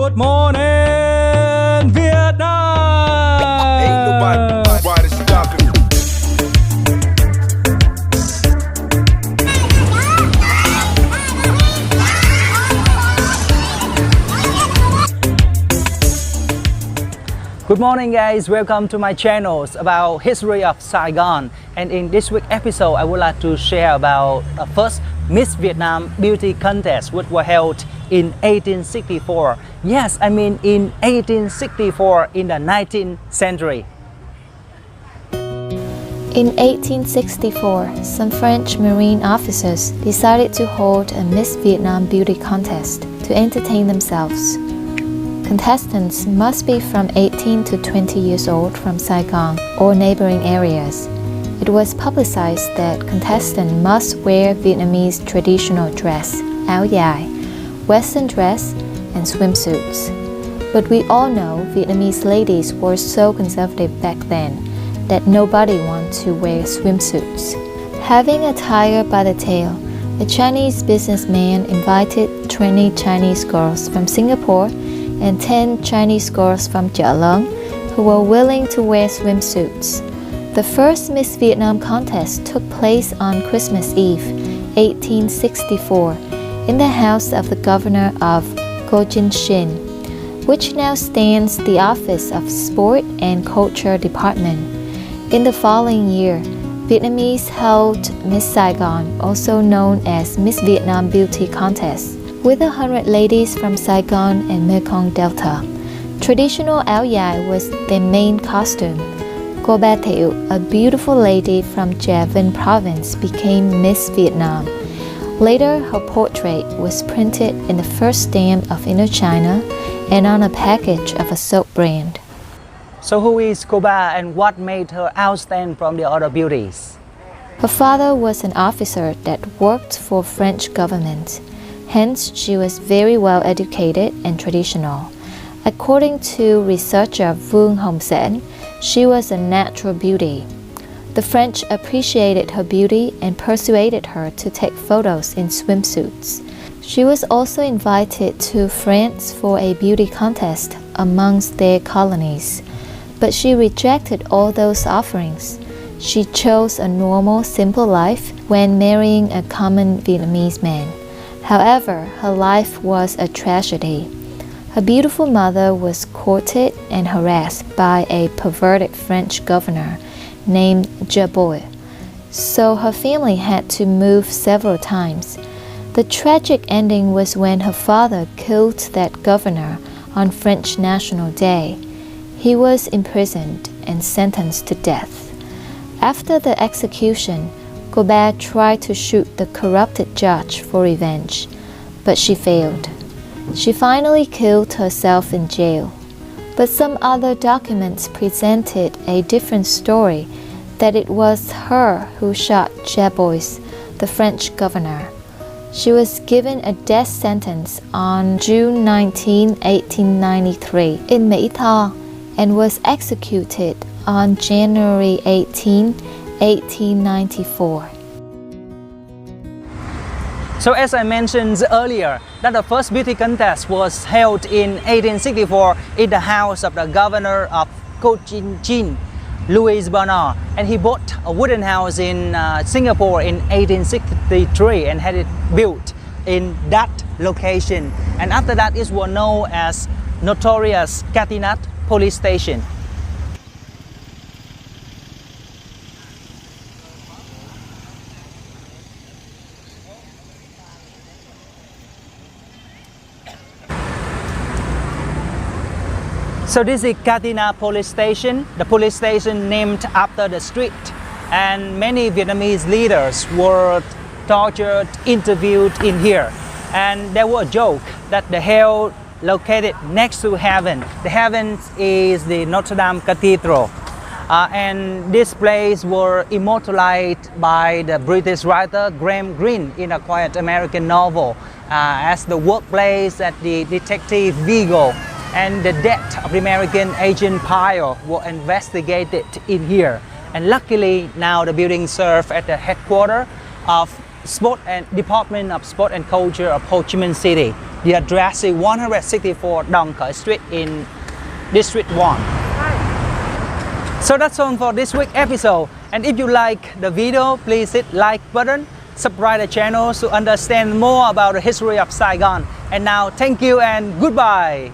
Good morning, Vietnam! Ain't nobody stopping me. Good morning guys, welcome to my channels about history of Saigon. And in this week episode, I would like to share about the first Miss Vietnam beauty contest which was held in 1864. Yes, I mean in 1864 in the 19th century. In 1864, some French Marine officers decided to hold a Miss Vietnam beauty contest to entertain themselves. Contestants must be from 18 to 20 years old from Saigon or neighboring areas. It was publicized that contestants must wear Vietnamese traditional dress, áo dài, Western dress, and swimsuits. But we all know Vietnamese ladies were so conservative back then that nobody wanted to wear swimsuits. Having a tiger by the tail, a Chinese businessman invited 20 Chinese girls from Singapore and 10 Chinese girls from chợ lớn who were willing to wear swimsuits. The first Miss Vietnam contest took place on Christmas Eve, 1864, in the house of the governor of Cochin, which now stands the Office of Sport and Culture Department. In the following year, Vietnamese held Miss Saigon, also known as Miss Vietnam Beauty Contest, with 100 ladies from Saigon and Mekong Delta. Traditional áo dài was their main costume. Cô Ba Thiệu, a beautiful lady from Gia Vinh province, became Miss Vietnam. Later, her portrait was printed in the first stamp of Indochina and on a package of a soap brand. So who is Cô Ba and what made her outstand from the other beauties? Her father was an officer that worked for French government. Hence, she was very well educated and traditional. According to researcher Vương Hồng Sễn, she was a natural beauty. The French appreciated her beauty and persuaded her to take photos in swimsuits. She was also invited to France for a beauty contest amongst their colonies, but she rejected all those offerings. She chose a normal, simple life when marrying a common Vietnamese man. However, her life was a tragedy. Her beautiful mother was courted and harassed by a perverted French governor named Jaboy, so her family had to move several times. The tragic ending was when her father killed that governor on French National Day. He was imprisoned and sentenced to death. After the execution, Cô Ba tried to shoot the corrupted judge for revenge, but she failed. She finally killed herself in jail. But some other documents presented a different story, that it was her who shot Jabois, the French governor. She was given a death sentence on June 19, 1893 in Mỹ Tho and was executed on January 18, 1894. So as I mentioned earlier, that the first beauty contest was held in 1864 in the house of the governor of Cochin, Louis Bernard, and he bought a wooden house in Singapore in 1863 and had it built in that location. And after that, it was known as notorious Catinat Police Station. So this is Catina Police Station, the police station named after the street, and many Vietnamese leaders were tortured, interviewed in here. And there was a joke that the hell located next to heaven. The heaven is the Notre Dame Cathedral. And this place were immortalized by the British writer Graham Greene in a quiet American novel as the workplace at the detective Vigo. And the death of the American agent Pyle were investigated in here. And luckily now the building serves as the headquarters of Sport and Department of Sport and Culture of Ho Chi Minh City. The address is 164 Dong Khởi Street in District 1. So that's all for this week's episode. And if you like the video, please hit like button, subscribe the channel to understand more about the history of Saigon. And now, thank you and goodbye.